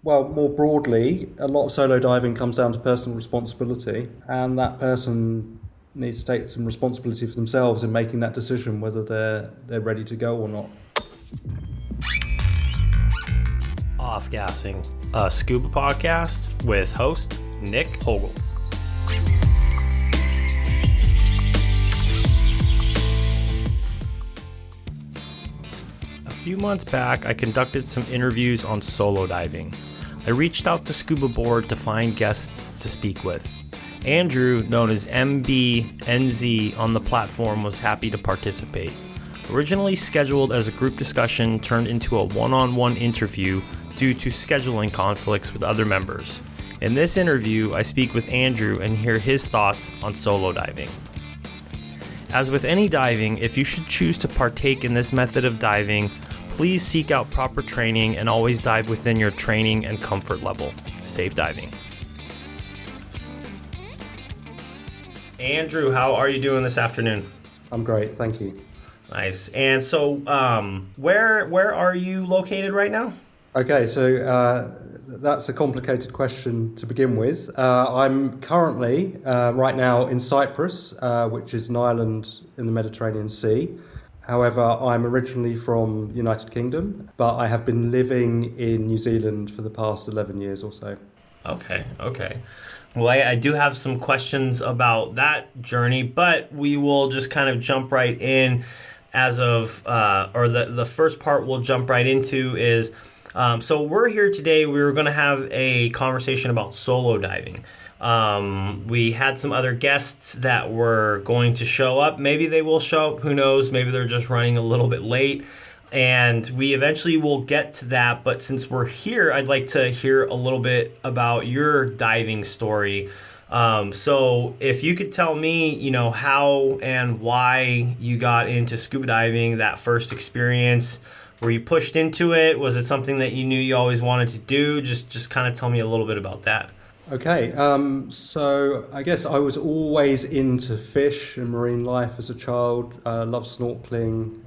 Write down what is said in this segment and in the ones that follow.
Well, more broadly, a lot of solo diving comes down to personal responsibility, and that person needs to take some responsibility for themselves in making that decision whether they're ready to go or not. Off Gassing, a scuba podcast with host Nick Hogel. A few months back, I conducted some interviews on solo diving. I reached out to ScubaBoard to find guests to speak with. Andrew, known as MBNZ on the platform, was happy to participate. Originally scheduled as a group discussion, turned into a one-on-one interview due to scheduling conflicts with other members. In this interview, I speak with Andrew and hear his thoughts on solo diving. As with any diving, if you should choose to partake in this method of diving, please seek out proper training and always dive within your training and comfort level. Safe diving. Andrew, how are you doing this afternoon? I'm great, thank you. Nice. And so, where are you located right now? Okay, so that's a complicated question to begin with. I'm currently, right now, in Cyprus, which is an island in the Mediterranean Sea. However, I'm originally from the United Kingdom, but I have been living in New Zealand for the past 11 years or so. Okay. Well, I do have some questions about that journey, but we will just kind of jump right in as of, or the first part we'll jump right into is, so we're here today. We were going to have a conversation about solo diving. We had some other guests that were going to show up. Maybe they will show up. Who knows? Maybe they're just running a little bit late. And we eventually will get to that. But since we're here, I'd like to hear a little bit about your diving story. So if you could tell me, how and why you got into scuba diving, that first experience. Were you pushed into it? Was it something that you knew you always wanted to do? Just kind of tell me a little bit about that. Okay, so I guess I was always into fish and marine life as a child. Loved snorkeling,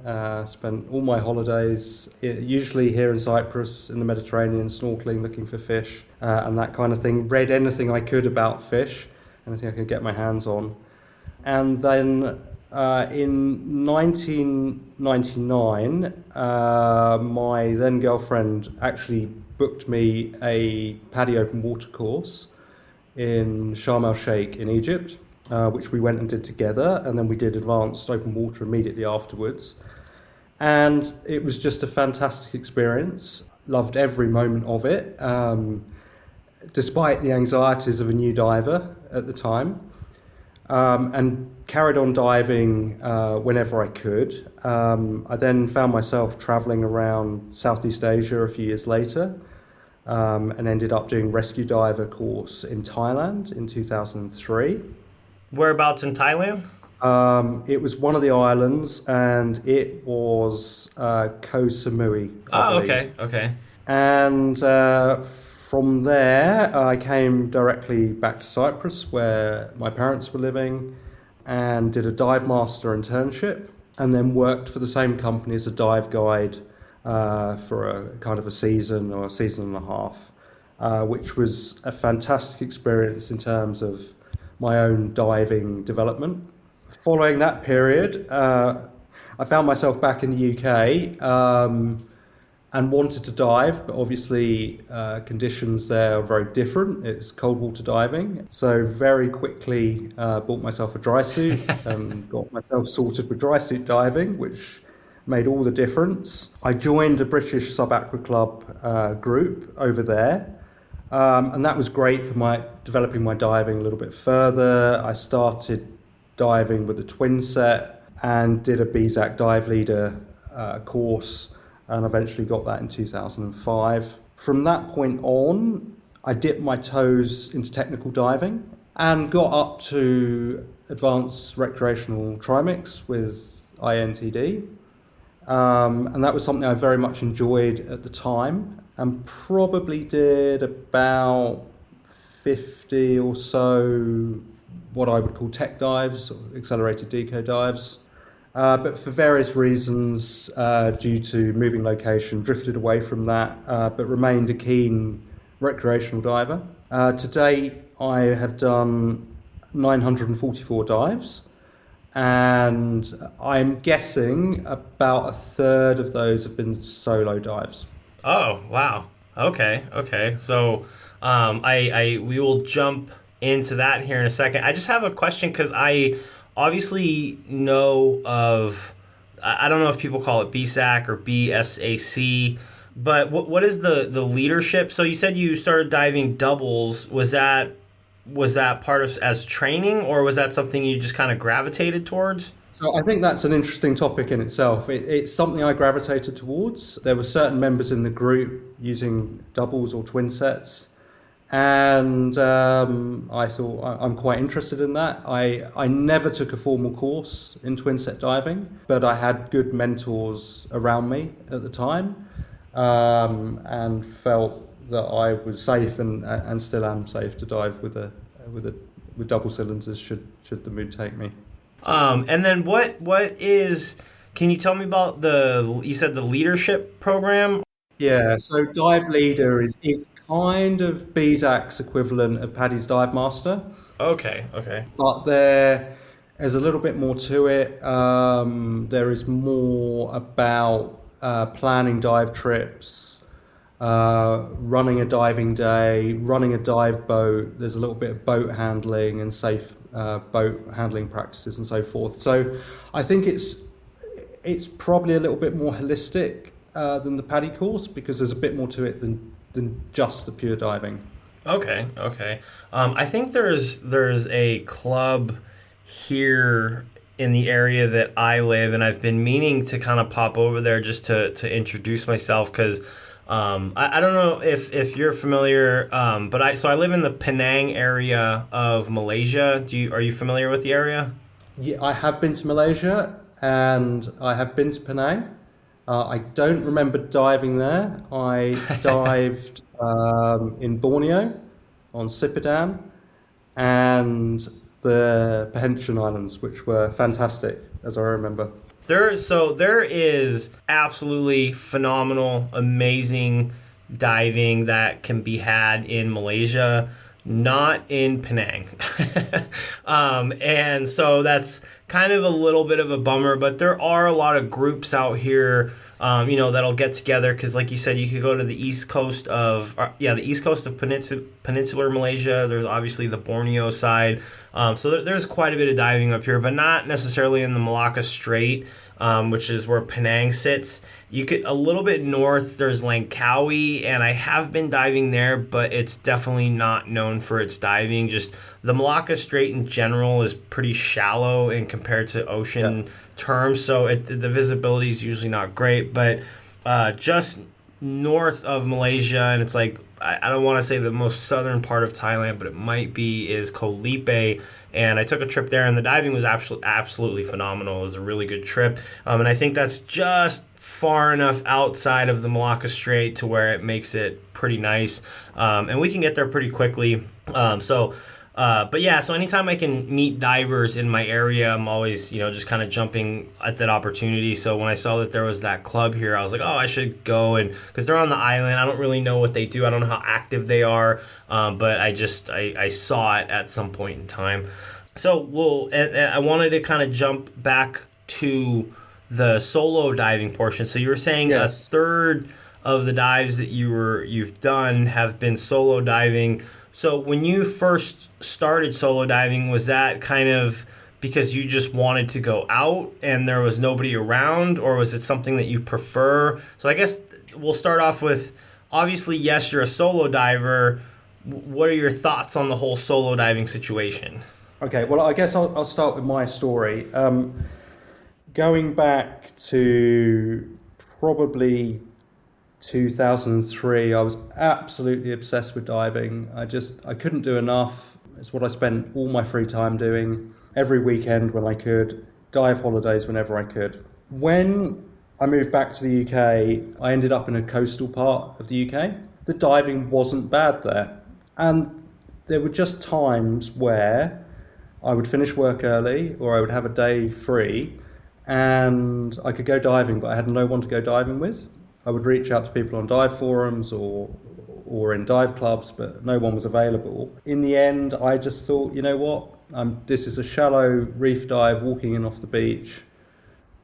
spent all my holidays, usually here in Cyprus, in the Mediterranean, snorkeling, looking for fish, and that kind of thing. Read anything I could about fish, anything I could get my hands on. And then in 1999, my then girlfriend actually booked me a PADI open water course in Sharm el Sheikh in Egypt, which we went and did together, and then we did advanced open water immediately afterwards. And it was just a fantastic experience. Loved every moment of it, despite the anxieties of a new diver at the time. And carried on diving whenever I could. I then found myself traveling around Southeast Asia a few years later, and ended up doing rescue diver course in Thailand in 2003. Whereabouts in Thailand? It was one of the islands, and it was Koh Samui, I believe. Okay. And from there, I came directly back to Cyprus, where my parents were living, and did a dive master internship, and then worked for the same company as a dive guide for a kind of a season or a season and a half, which was a fantastic experience in terms of my own diving development. Following that period, I found myself back in the UK, and wanted to dive, but obviously conditions there are very different. It's cold water diving. So very quickly bought myself a dry suit and got myself sorted with dry suit diving, which made all the difference. I joined a British sub-aqua club group over there, and that was great for developing my diving a little bit further. I started diving with a twin set and did a BZAC dive leader course, and eventually got that in 2005. From that point on, I dipped my toes into technical diving and got up to advanced recreational trimix with INTD. And that was something I very much enjoyed at the time, and probably did about 50 or so what I would call tech dives, or accelerated deco dives. But for various reasons, due to moving location, drifted away from that, but remained a keen recreational diver. To date, I have done 944 dives, and I'm guessing about a third of those have been solo dives. Oh, wow. Okay, okay. So, we will jump into that here in a second. I just have a question because I obviously know of, I don't know if people call it BSAC or BSAC, but what is the leadership? So you said you started diving doubles. Was that part of as training, or was that something you just kind of gravitated towards? So I think that's an interesting topic in itself. It's something I gravitated towards. There were certain members in the group using doubles or twin sets, and I thought I'm quite interested in that. I never took a formal course in twin set diving, but I had good mentors around me at the time, and felt that I was safe and still am safe to dive with a with double cylinders should the mood take me. And then what is? Can you tell me about you said the leadership program? Yeah, so dive leader is kind of BZAC's equivalent of Paddy's Dive Master, Okay, okay, but there's a little bit more to it. There is more about planning dive trips, running a diving day, running a dive boat. There's a little bit of boat handling and safe boat handling practices and so forth. So I think it's probably a little bit more holistic than the Paddy course because there's a bit more to it than just the pure diving. okay, okay. I think there's a club here in the area that I live, and I've been meaning to kind of pop over there just to introduce myself because I don't know if you're familiar, but I live in the Penang area of Malaysia. Are you familiar with the area? Yeah, I have been to Malaysia and I have been to Penang. I don't remember diving there. I dived in Borneo on Sipadan and the Perhentian Islands, which were fantastic, as I remember. There is absolutely phenomenal, amazing diving that can be had in Malaysia, not in Penang. And so that's kind of a little bit of a bummer, but there are a lot of groups out here, that'll get together because, like you said, you could go to the east coast of, the east coast of peninsular Malaysia. There's obviously the Borneo side. So there's quite a bit of diving up here, but not necessarily in the Malacca Strait, which is where Penang sits. You could a little bit north. There's Langkawi, and I have been diving there, but it's definitely not known for its diving. Just the Malacca Strait in general is pretty shallow in compared to ocean terms, so the visibility is usually not great. But just north of Malaysia, and it's like I don't want to say the most southern part of Thailand, but it might be, is Koh Lipe. And I took a trip there, and the diving was absolutely phenomenal. It was a really good trip. And I think that's just far enough outside of the Malacca Strait to where it makes it pretty nice. And we can get there pretty quickly. But yeah, so anytime I can meet divers in my area, I'm always, just kind of jumping at that opportunity. So when I saw that there was that club here, I was like, oh, I should go. And because they're on the island, I don't really know what they do. I don't know how active they are. But I saw it at some point in time. So I wanted to kind of jump back to the solo diving portion. So you were saying a third of the dives that you've done have been solo diving. So when you first started solo diving, was that kind of because you just wanted to go out and there was nobody around, or was it something that you prefer? So I guess we'll start off with, obviously, yes, you're a solo diver. What are your thoughts on the whole solo diving situation? Okay, well, I guess I'll start with my story. Going back to probably 2003, I was absolutely obsessed with diving. I couldn't do enough. It's what I spent all my free time doing, every weekend when I could, dive holidays whenever I could. When I moved back to the UK, I ended up in a coastal part of the UK. The diving wasn't bad there. And there were just times where I would finish work early or I would have a day free and I could go diving, but I had no one to go diving with. I would reach out to people on dive forums or or in dive clubs, but no one was available. In the end, I just thought, you know what? This is a shallow reef dive walking in off the beach.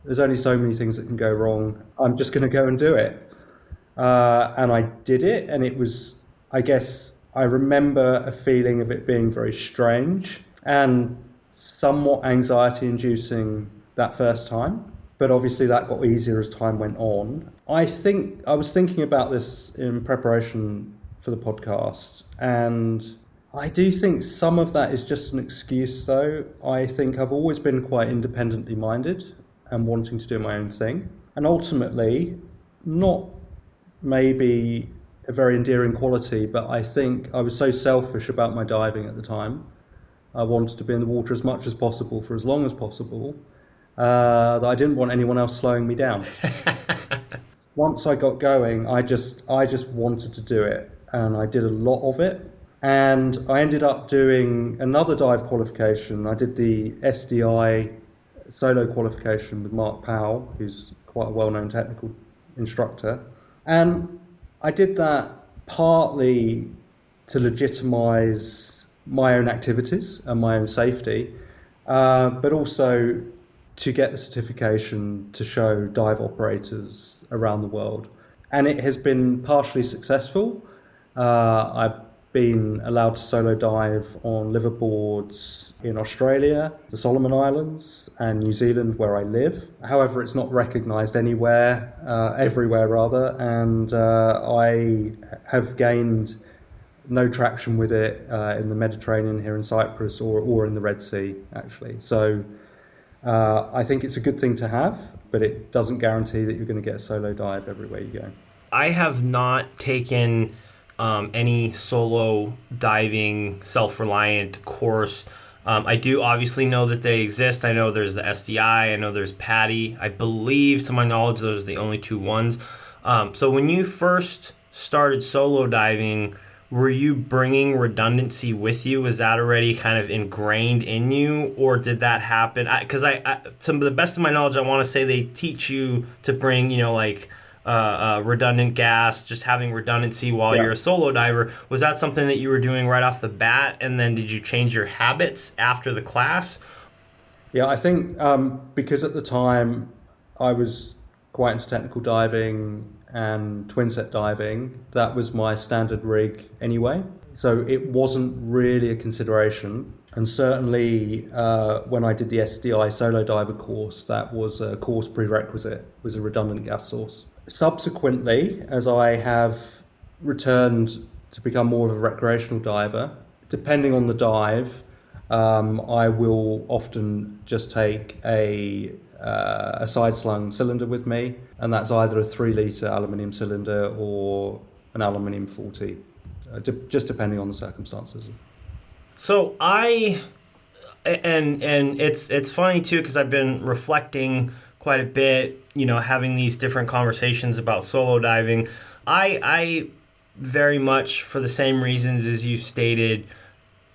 There's only so many things that can go wrong. I'm just going to go and do it. And I did it, and it was, I guess, I remember a feeling of it being very strange and somewhat anxiety inducing that first time. But obviously that got easier as time went on. I think I was thinking about this in preparation for the podcast, and I do think some of that is just an excuse, though. I think I've always been quite independently minded and wanting to do my own thing. And ultimately, not maybe a very endearing quality, but I think I was so selfish about my diving at the time. I wanted to be in the water as much as possible for as long as possible, that I didn't want anyone else slowing me down. Once I got going, I just wanted to do it, and I did a lot of it. And I ended up doing another dive qualification. I did the SDI solo qualification with Mark Powell, who's quite a well-known technical instructor. And I did that partly to legitimize my own activities and my own safety, but also to get the certification to show dive operators around the world. And it has been partially successful. I've been allowed to solo dive on liveaboards in Australia, the Solomon Islands, and New Zealand, where I live. However, it's not recognised everywhere rather, and I have gained no traction with it in the Mediterranean here in Cyprus or in the Red Sea, actually. So I think it's a good thing to have, but it doesn't guarantee that you're going to get a solo dive everywhere you go. I have not taken any solo diving self-reliant course. I do obviously know that they exist. I know there's the SDI. I know there's PADI. I believe, to my knowledge, those are the only two ones. So when you first started solo diving, were you bringing redundancy with you? Was that already kind of ingrained in you, or did that happen? Because to the best of my knowledge, I want to say they teach you to bring, redundant gas, just having redundancy while you're a solo diver. Was that something that you were doing right off the bat, and then did you change your habits after the class? Yeah, I think because at the time I was quite into technical diving and twin set diving, that was my standard rig anyway. So it wasn't really a consideration. And certainly when I did the SDI solo diver course, that was a course prerequisite, was a redundant gas source. Subsequently, as I have returned to become more of a recreational diver, depending on the dive, I will often just take a side-slung cylinder with me, and that's either a 3-litre aluminium cylinder or an aluminium 40, just depending on the circumstances. So it's funny too, because I've been reflecting quite a bit, having these different conversations about solo diving. I very much, for the same reasons as you stated,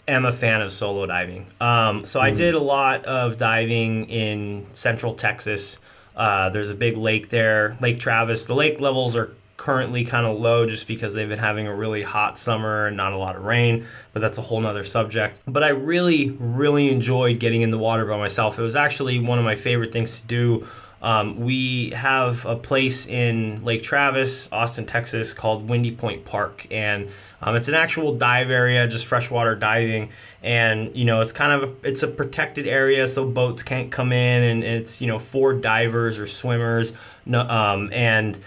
am a fan of solo diving. I did a lot of diving in Central Texas. There's a big lake there, Lake Travis. The lake levels are currently kind of low just because they've been having a really hot summer and not a lot of rain, but that's a whole nother subject. But I really, really enjoyed getting in the water by myself. It was actually one of my favorite things to do. We have a place in Lake Travis, Austin, Texas, called Windy Point Park, and it's an actual dive area, just freshwater diving, and it's a protected area, so boats can't come in, and it's for divers or swimmers. And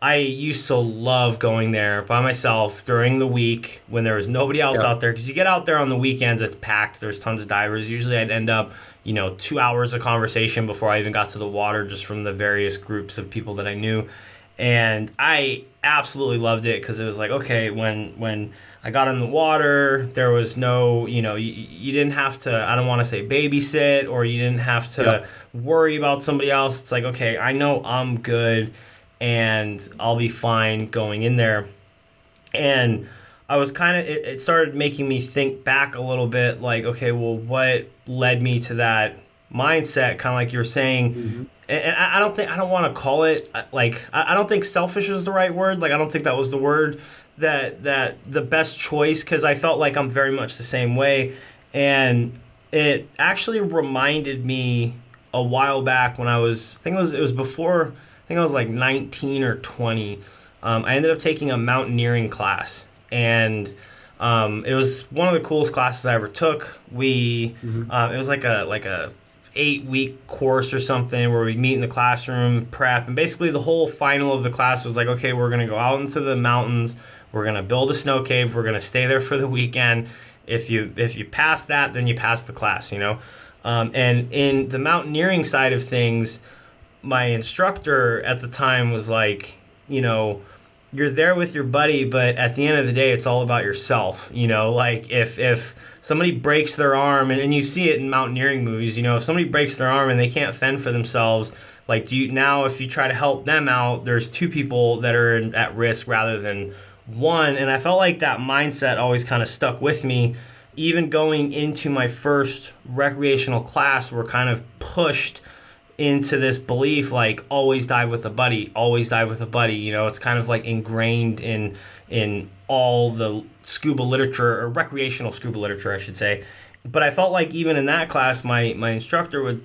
I used to love going there by myself during the week when there was nobody else out there, because you get out there on the weekends, it's packed. There's tons of divers. Usually I'd end up 2 hours of conversation before I even got to the water, just from the various groups of people that I knew. And I absolutely loved it, because it was like, okay, when I got in the water, there was no, you didn't have to, I don't want to say babysit, or you didn't have to worry about somebody else. It's like, okay, I know I'm good and I'll be fine going in there. And I was it started making me think back a little bit, like, okay, well, what led me to that mindset, kind of like you're saying. Mm-hmm. And I don't want to call it, I don't think selfish is the right word. Like, I don't think that was the word that the best choice, because I felt like I'm very much the same way. And it actually reminded me a while back when I was, I think it was before, I think I was like 19 or 20. I ended up taking a mountaineering class, and it was one of the coolest classes I ever took. It was like a 8-week course or something where we meet in the classroom, prep, and basically the whole final of the class was like, okay, we're gonna go out into the mountains, we're gonna build a snow cave, we're gonna stay there for the weekend. If you pass that, then you pass the class, you know. And in the mountaineering side of things, my instructor at the time was like, you know, you're there with your buddy, but at the end of the day, it's all about yourself. You know, like if somebody breaks their arm, and you see it in mountaineering movies, you know, if somebody breaks their arm and they can't fend for themselves, like if you try to help them out, there's two people that are at risk rather than one. And I felt like that mindset always kind of stuck with me. Even going into my first recreational class, we're kind of pushed into this belief, like, always dive with a buddy, always dive with a buddy. You know, it's kind of like ingrained in all the scuba literature, or recreational scuba literature, I should say. But I felt like even in that class, my instructor would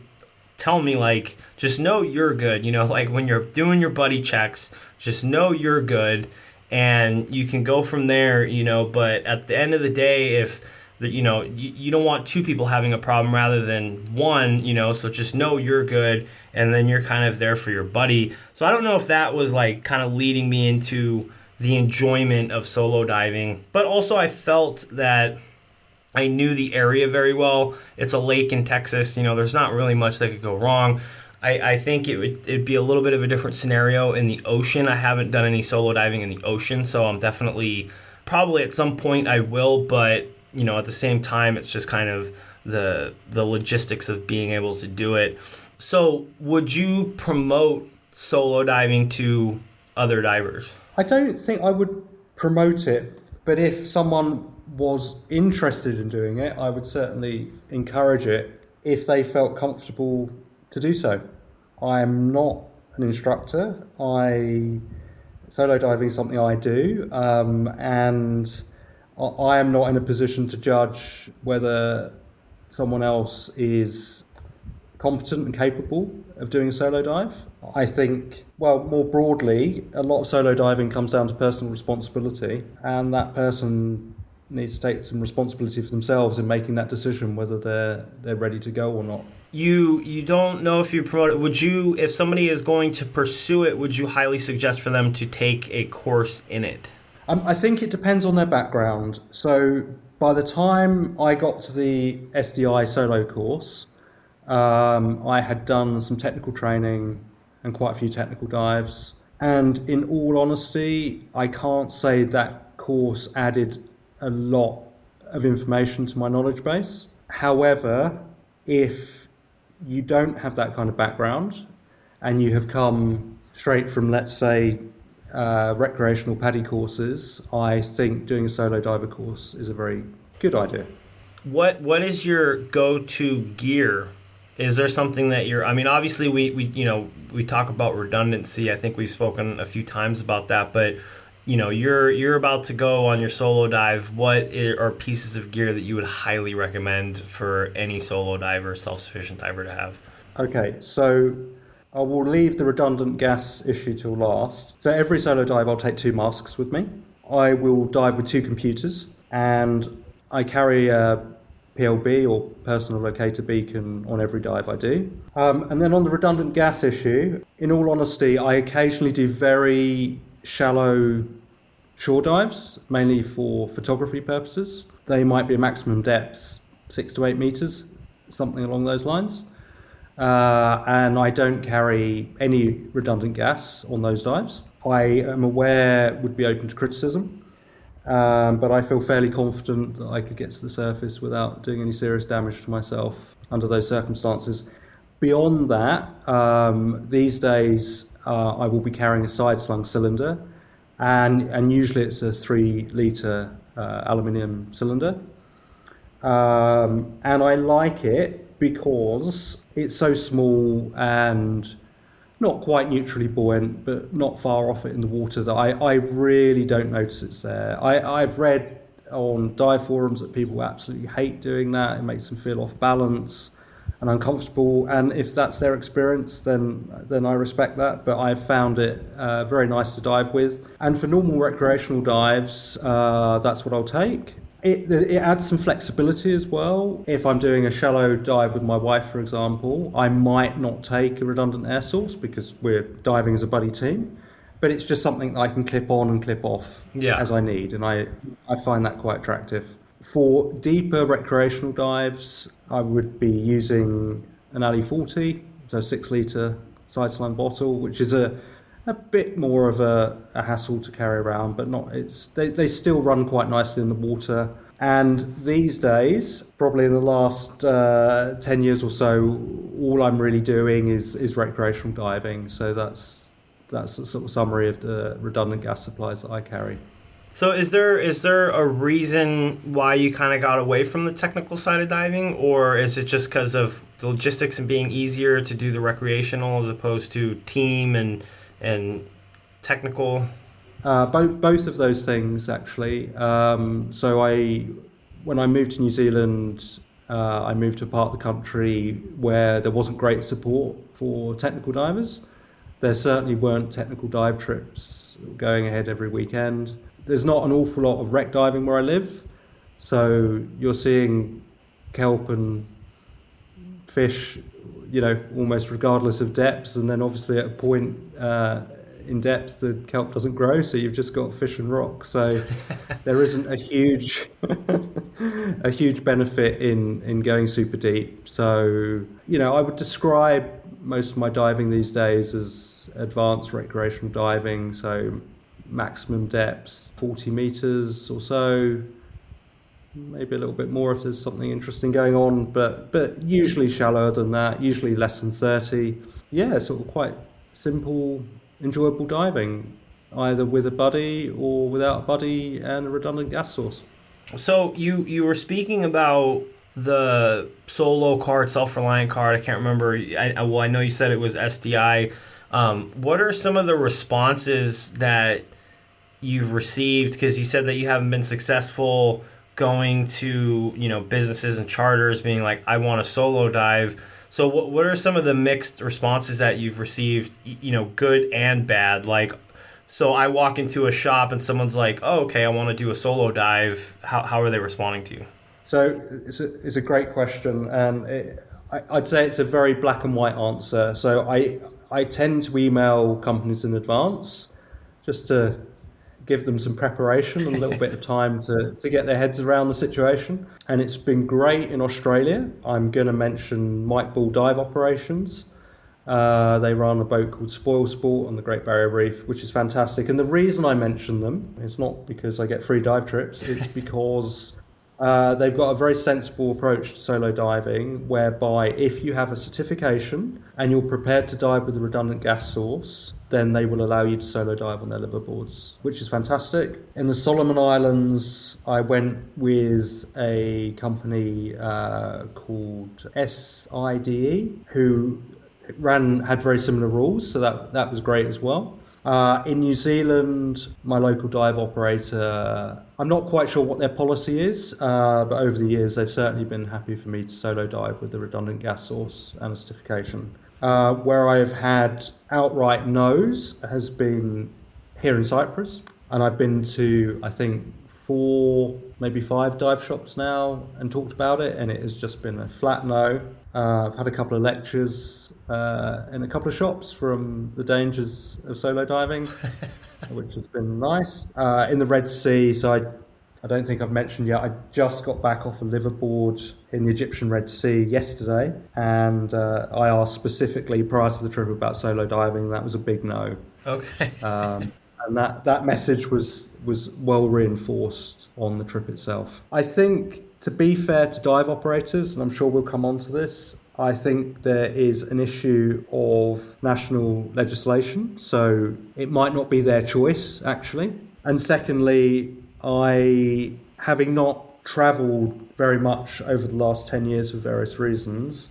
tell me, like, just know you're good. You know, like when you're doing your buddy checks, just know you're good, and you can go from there, you know. But at the end of the day, if you know, you don't want two people having a problem rather than one, you know, so just know you're good, and then you're kind of there for your buddy. So I don't know if that was like kind of leading me into the enjoyment of solo diving, but also I felt that I knew the area very well. It's a lake in Texas, you know, there's not really much that could go wrong. I think it'd be a little bit of a different scenario in the ocean. I haven't done any solo diving in the ocean, so I'm definitely, probably at some point I will, but you know, at the same time, it's just kind of the logistics of being able to do it. So would you promote solo diving to other divers? I don't think I would promote it, but if someone was interested in doing it, I would certainly encourage it if they felt comfortable to do so. I am not an instructor. Solo diving is something I do, and I am not in a position to judge whether someone else is competent and capable of doing a solo dive. I think, well, more broadly, a lot of solo diving comes down to personal responsibility, and that person needs to take some responsibility for themselves in making that decision whether they're ready to go or not. You don't know if you promote it. Would you, if somebody is going to pursue it, would you highly suggest for them to take a course in it? I think it depends on their background. So by the time I got to the SDI solo course, I had done some technical training and quite a few technical dives. And in all honesty, I can't say that course added a lot of information to my knowledge base. However, if you don't have that kind of background and you have come straight from, let's say, recreational paddy courses, I think doing a solo diver course is a very good idea. What is your go-to gear? Is there something that I mean, obviously we talk about redundancy. I think we've spoken a few times about that, but you know, you're about to go on your solo dive. What are pieces of gear that you would highly recommend for any solo diver, self-sufficient diver to have? Okay, so I will leave the redundant gas issue till last. So every solo dive, I'll take 2 masks with me. I will dive with 2 computers, and I carry a PLB or personal locator beacon on every dive I do. And then on the redundant gas issue, in all honesty, I occasionally do very shallow shore dives, mainly for photography purposes. They might be a maximum depth 6 to 8 meters, something along those lines. And I don't carry any redundant gas on those dives. I am aware it would be open to criticism, but I feel fairly confident that I could get to the surface without doing any serious damage to myself under those circumstances. Beyond that, these days I will be carrying a side-slung cylinder, and usually it's a 3-litre aluminium cylinder. And I like it because it's so small and not quite neutrally buoyant, but not far off it in the water, that I really don't notice it's there. I've read on dive forums that people absolutely hate doing that. It makes them feel off balance and uncomfortable. And if that's their experience, then I respect that. But I've found it very nice to dive with. And for normal recreational dives, that's what I'll take. It adds some flexibility as well. If I'm doing a shallow dive with my wife, for example, I might not take a redundant air source because we're diving as a buddy team, but it's just something that I can clip on and clip off as I need, and I find that quite attractive. For deeper recreational dives, I would be using an Ali 40, so a 6-litre side slim bottle, which is a bit more of a hassle to carry around, but not. They still run quite nicely in the water. And these days, probably in the last 10 years or so, all I'm really doing is recreational diving. So that's a sort of summary of the redundant gas supplies that I carry. So is there a reason why you kind of got away from the technical side of diving, or is it just because of the logistics and being easier to do the recreational as opposed to team and technical? Both of those things, actually. So when I moved to New Zealand, I moved to a part of the country where there wasn't great support for technical divers. There certainly weren't technical dive trips going ahead every weekend. There's not an awful lot of wreck diving where I live, so you're seeing kelp and fish, almost regardless of depths, and then obviously at a point in depth the kelp doesn't grow, so you've just got fish and rock. So there isn't a huge benefit in going super deep. So I would describe most of my diving these days as advanced recreational diving, so maximum depth 40 meters or so, maybe a little bit more if there's something interesting going on, but usually shallower than that, usually less than 30. Sort of quite simple, enjoyable diving, either with a buddy or without a buddy and a redundant gas source. So you were speaking about the solo card, self-reliant card. I can't remember. I know you said it was SDI. What are some of the responses that you've received? Because you said that you haven't been successful going to businesses and charters being like, I want a solo dive. So what are some of the mixed responses that you've received, good and bad? Like, so I walk into a shop and someone's like, oh, okay, I want to do a solo dive. How are they responding to you? So it's a great question, and I'd say it's a very black and white answer. So I tend to email companies in advance just to give them some preparation and a little bit of time to get their heads around the situation. And it's been great in Australia. I'm going to mention Mike Bull Dive Operations. They run a boat called Spoil Sport on the Great Barrier Reef, which is fantastic. And the reason I mention them is not because I get free dive trips, it's because they've got a very sensible approach to solo diving, whereby if you have a certification and you're prepared to dive with a redundant gas source, then they will allow you to solo dive on their liveaboards, which is fantastic. In the Solomon Islands, I went with a company called SIDE, who had very similar rules, so that was great as well. In New Zealand, my local dive operator, I'm not quite sure what their policy is, but over the years they've certainly been happy for me to solo dive with the redundant gas source and a certification. Where I've had outright no's has been here in Cyprus, and I've been to, I think, 4, maybe 5 dive shops now and talked about it, and it has just been a flat no. I've had a couple of lectures in a couple of shops from the dangers of solo diving, which has been nice. In the Red Sea, so I don't think I've mentioned yet, I just got back off a liveaboard in the Egyptian Red Sea yesterday, and I asked specifically prior to the trip about solo diving, and that was a big no. Okay. And that message was well reinforced on the trip itself. I think, to be fair to dive operators, and I'm sure we'll come on to this, I think there is an issue of national legislation, so it might not be their choice, actually. And secondly, having not travelled very much over the last 10 years for various reasons,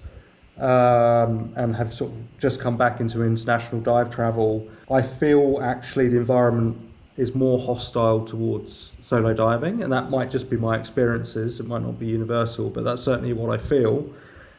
and have sort of just come back into international dive travel, I feel actually the environment is more hostile towards solo diving, and that might just be my experiences. It might not be universal, but that's certainly what I feel,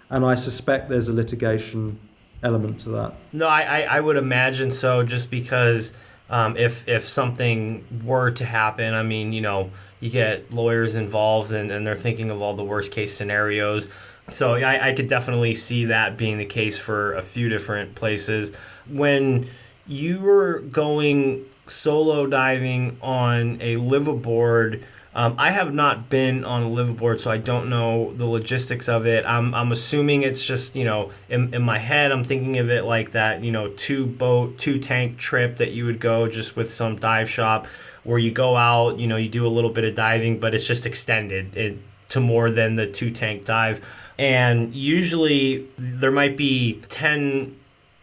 and I suspect there's a litigation element to that. No, I would imagine so, just because if something were to happen, I mean, you get lawyers involved and they're thinking of all the worst case scenarios. So I could definitely see that being the case for a few different places. When you were going solo diving on a liveaboard, I have not been on a liveaboard, so I don't know the logistics of it. I'm assuming it's just, in my head, I'm thinking of it like that, 2-tank trip that you would go just with some dive shop where you go out, you do a little bit of diving, but it's just extended to more than the 2-tank dive. And usually there might be 10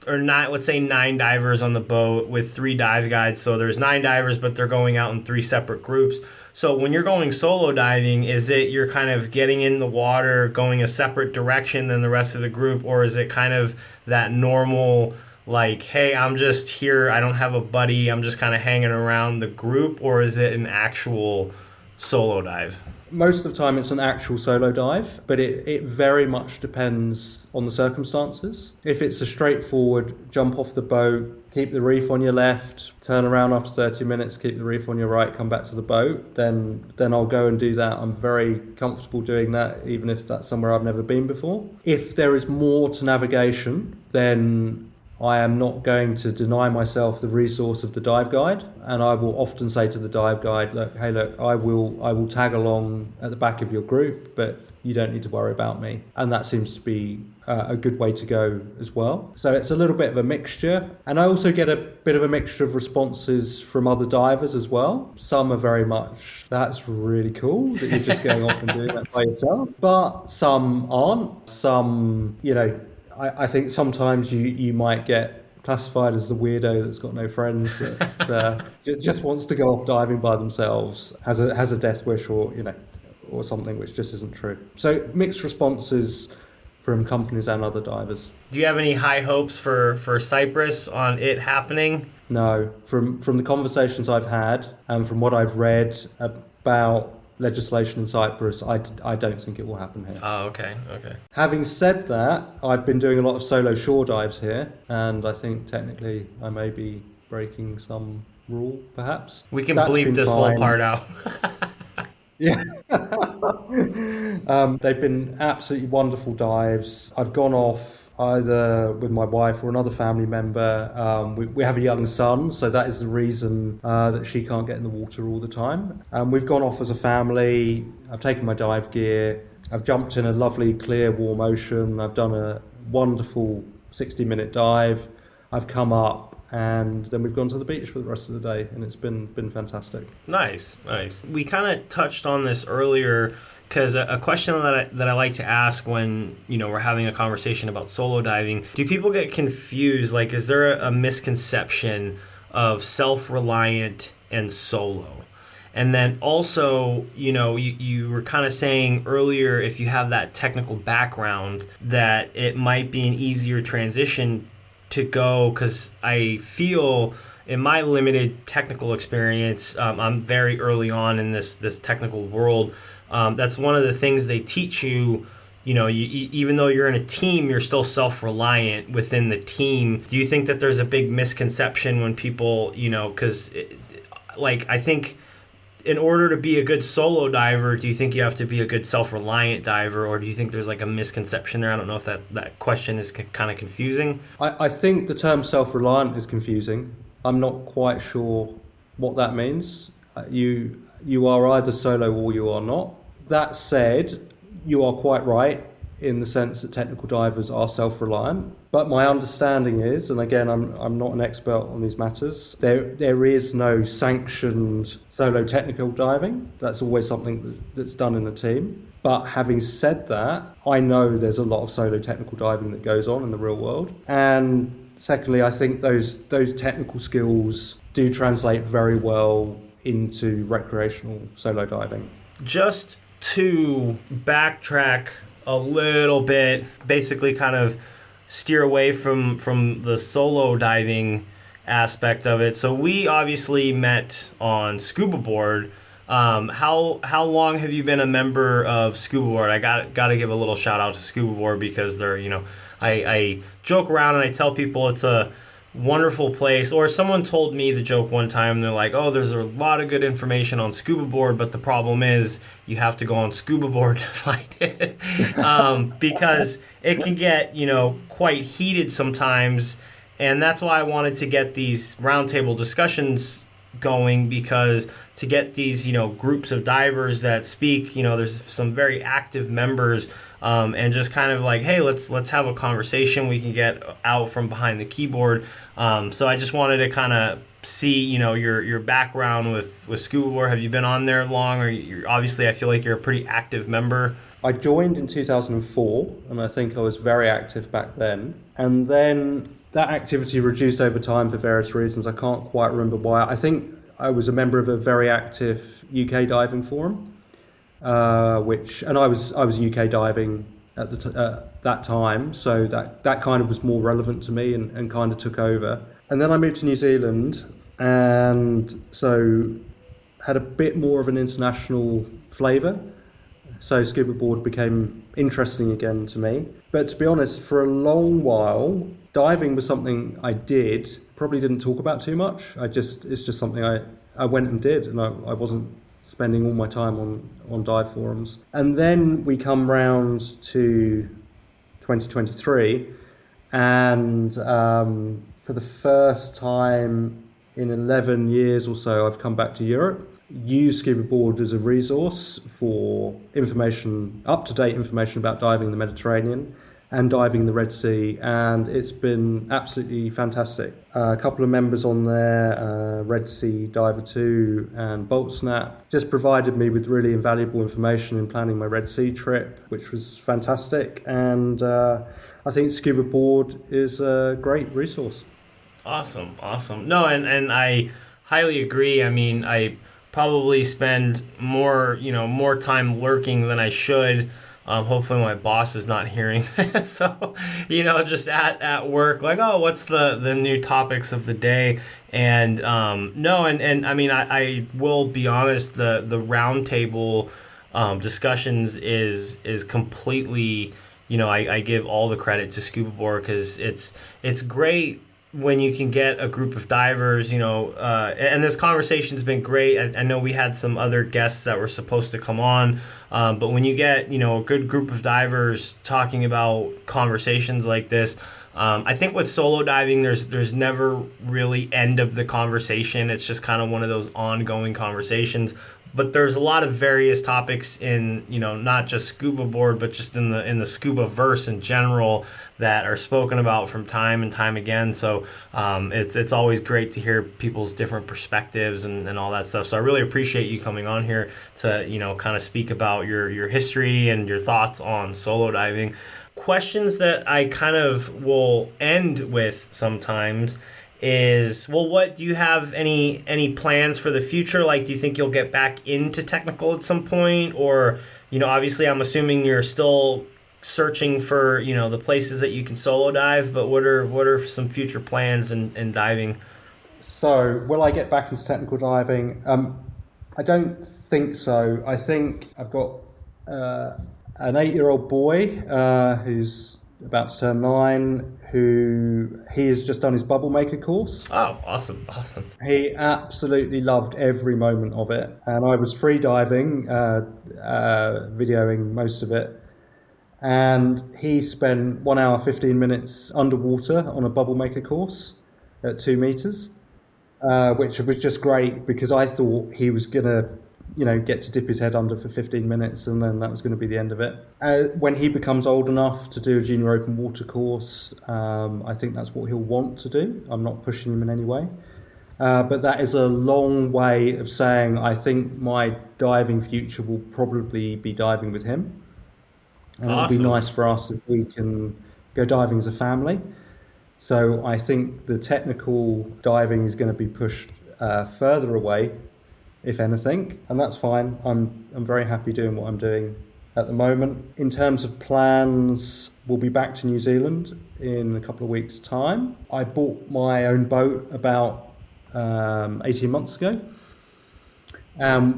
or 9, let's say 9 divers on the boat with 3 dive guides. So there's 9 divers, but they're going out in 3 separate groups. So when you're going solo diving, is it you're kind of getting in the water, going a separate direction than the rest of the group? Or is it kind of that normal, like, hey, I'm just here, I don't have a buddy, I'm just kind of hanging around the group? Or is it an actual solo dive? Most of the time it's an actual solo dive, but it very much depends on the circumstances. If it's a straightforward jump off the boat, keep the reef on your left, turn around after 30 minutes, keep the reef on your right, come back to the boat, then I'll go and do that. I'm very comfortable doing that, even if that's somewhere I've never been before. If there is more to navigation, then I am not going to deny myself the resource of the dive guide, and I will often say to the dive guide, look, I will tag along at the back of your group, but you don't need to worry about me. And that seems to be a good way to go as well. So it's a little bit of a mixture, and I also get a bit of a mixture of responses from other divers as well. Some are very much, that's really cool that you're just going off and doing that by yourself, but some aren't. Some, I think sometimes you might get classified as the weirdo that's got no friends, that just wants to go off diving by themselves, has a death wish, or something which just isn't true. So mixed responses from companies and other divers. Do you have any high hopes for Cyprus on it happening? No, from the conversations I've had and from what I've read about legislation in Cyprus, I don't think it will happen here. Oh, okay. Having said that, I've been doing a lot of solo shore dives here, and I think technically I may be breaking some rule, perhaps. We can bleep this whole part out. Yeah. They've been absolutely wonderful dives. I've gone off either with my wife or another family member. We have a young son, so that is the reason that she can't get in the water all the time. We've gone off as a family. I've taken my dive gear. I've jumped in a lovely, clear, warm ocean. I've done a wonderful 60-minute dive. I've come up, and then we've gone to the beach for the rest of the day, and it's been fantastic. Nice. We kind of touched on this earlier, because a question that I like to ask when we're having a conversation about solo diving: do people get confused? Like, is there a misconception of self-reliant and solo? And then also, you were kind of saying earlier, if you have that technical background, that it might be an easier transition to go, because I feel in my limited technical experience, I'm very early on in this technical world. That's one of the things they teach you. Even though you're in a team, you're still self-reliant within the team. Do you think that there's a big misconception when people, because I think in order to be a good solo diver, do you think you have to be a good self-reliant diver, or do you think there's a misconception there? I don't know if that question is kind of confusing. I think the term self-reliant is confusing. I'm not quite sure what that means. You are either solo or you are not. That said, you are quite right in the sense that technical divers are self-reliant. But my understanding is, and again, I'm not an expert on these matters, there is no sanctioned solo technical diving. That's always something that's done in a team. But having said that, I know there's a lot of solo technical diving that goes on in the real world. And secondly, I think those technical skills do translate very well into recreational solo diving. Just to backtrack a little bit, basically kind of steer away from the solo diving aspect of it. So we obviously met on ScubaBoard. How long have you been a member of ScubaBoard? I got to give a little shout out to ScubaBoard because they're, I joke around and I tell people it's a wonderful place. Or someone told me the joke one time. They're like, "Oh, there's a lot of good information on ScubaBoard, but the problem is you have to go on ScubaBoard to find it because it can get quite heated sometimes." And that's why I wanted to get these roundtable discussions going, because to get these groups of divers that speak, there's some very active members, and just kind of like, hey, let's have a conversation. We can get out from behind the keyboard. So I just wanted to kind of see your background with ScubaBoard. Have you been on there long? Or obviously I feel like you're a pretty active member. I joined in 2004, and I think I was very active back then. And then that activity reduced over time for various reasons. I can't quite remember why. I think I was a member of a very active UK diving forum, and I was UK diving at that time, so that kind of was more relevant to me and kind of took over. And then I moved to New Zealand, and so had a bit more of an international flavour. So ScubaBoard became interesting again to me. But to be honest, for a long while, diving was something I did, probably didn't talk about too much. It's just something I went and did, and I wasn't spending all my time on dive forums. And then we come round to 2023, and for the first time in 11 years or so, I've come back to Europe. Use ScubaBoard as a resource for information, up-to-date information about diving the Mediterranean and diving the Red Sea, and it's been absolutely fantastic. A couple of members on there, Red Sea Diver 2 and Bolt Snap, just provided me with really invaluable information in planning my Red Sea trip, which was fantastic, and I think ScubaBoard is a great resource. Awesome. No, and I highly agree. I mean, I probably spend more time lurking than I should. Hopefully my boss is not hearing this. So, just at work, like, oh, what's the new topics of the day? And no, and I mean, I will be honest, the roundtable discussions is completely, I give all the credit to ScubaBoard, because it's great when you can get a group of divers, and this conversation's been great. I know we had some other guests that were supposed to come on, but when you get, a good group of divers talking about conversations like this, I think with solo diving, there's never really end of the conversation. It's just kind of one of those ongoing conversations. But there's a lot of various topics in, not just ScubaBoard, but just in the scuba verse in general that are spoken about from time and time again. So it's always great to hear people's different perspectives and all that stuff. So I really appreciate you coming on here to, kind of speak about your history and your thoughts on solo diving. Questions that I kind of will end with sometimes is, well, what do you have any plans for the future? Like, do you think you'll get back into technical at some point? Or, obviously I'm assuming you're still searching for, the places that you can solo dive, but what are some future plans in diving? So, will I get back into technical diving? I don't think so. I think I've got an 8-year-old boy who's about to turn 9, he has just done his bubble maker course. Oh, awesome. He absolutely loved every moment of it, and I was free diving, videoing most of it, and he spent 1 hour 15 minutes underwater on a bubble maker course at 2 meters, which was just great, because I thought he was gonna get to dip his head under for 15 minutes and then that was going to be the end of it. When he becomes old enough to do a junior open water course, I think that's what he'll want to do. I'm not pushing him in any way. But that is a long way of saying I think my diving future will probably be diving with him. And awesome. It'll be nice for us if we can go diving as a family. So I think the technical diving is going to be pushed further away, if anything, and that's fine. I'm very happy doing what I'm doing at the moment. In terms of plans, we'll be back to New Zealand in a couple of weeks' time. I bought my own boat about 18 months ago.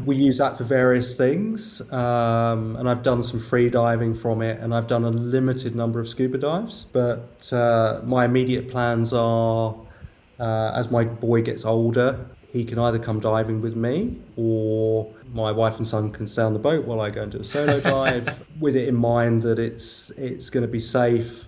We use that for various things, and I've done some free diving from it, and I've done a limited number of scuba dives. But my immediate plans are, as my boy gets older, he can either come diving with me, or my wife and son can stay on the boat while I go and do a solo dive, with it in mind that it's going to be safe,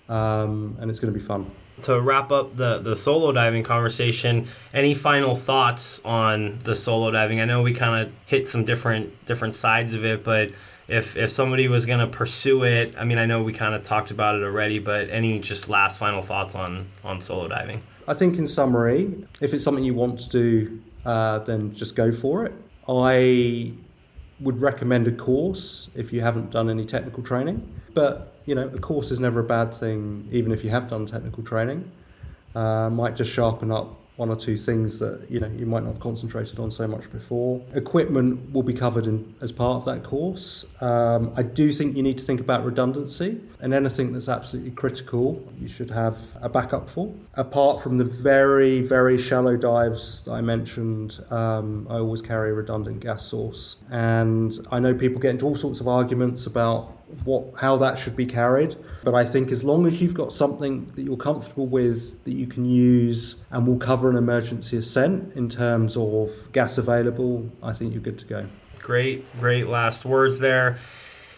and it's going to be fun. To wrap up the solo diving conversation, any final thoughts on the solo diving? I know we kind of hit some different sides of it, but if somebody was going to pursue it, I mean, I know we kind of talked about it already, but any just last final thoughts on solo diving? I think in summary, if it's something you want to do, then just go for it. I would recommend a course if you haven't done any technical training, but a course is never a bad thing, even if you have done technical training. Might just sharpen up one or two things that you might not have concentrated on so much before. Equipment will be covered as part of that course. I do think you need to think about redundancy, and anything that's absolutely critical you should have a backup for. Apart from the very, very shallow dives that I mentioned, I always carry a redundant gas source. And I know people get into all sorts of arguments about how that should be carried, but I think as long as you've got something that you're comfortable with, that you can use and will cover an emergency ascent in terms of gas available, I think you're good to go. Great last words there.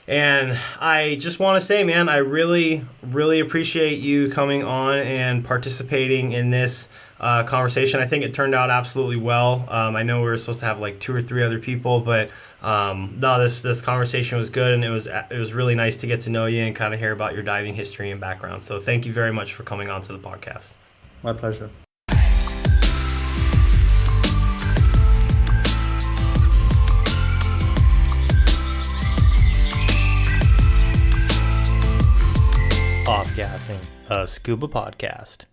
And I just want to say, man, I really, really appreciate you coming on and participating in this conversation. I think it turned out absolutely well. I know we were supposed to have like 2 or 3 other people, but no, this conversation was good, and it was really nice to get to know you and kind of hear about your diving history and background. So thank you very much for coming on to the podcast. My pleasure. Off-gassing, a scuba podcast.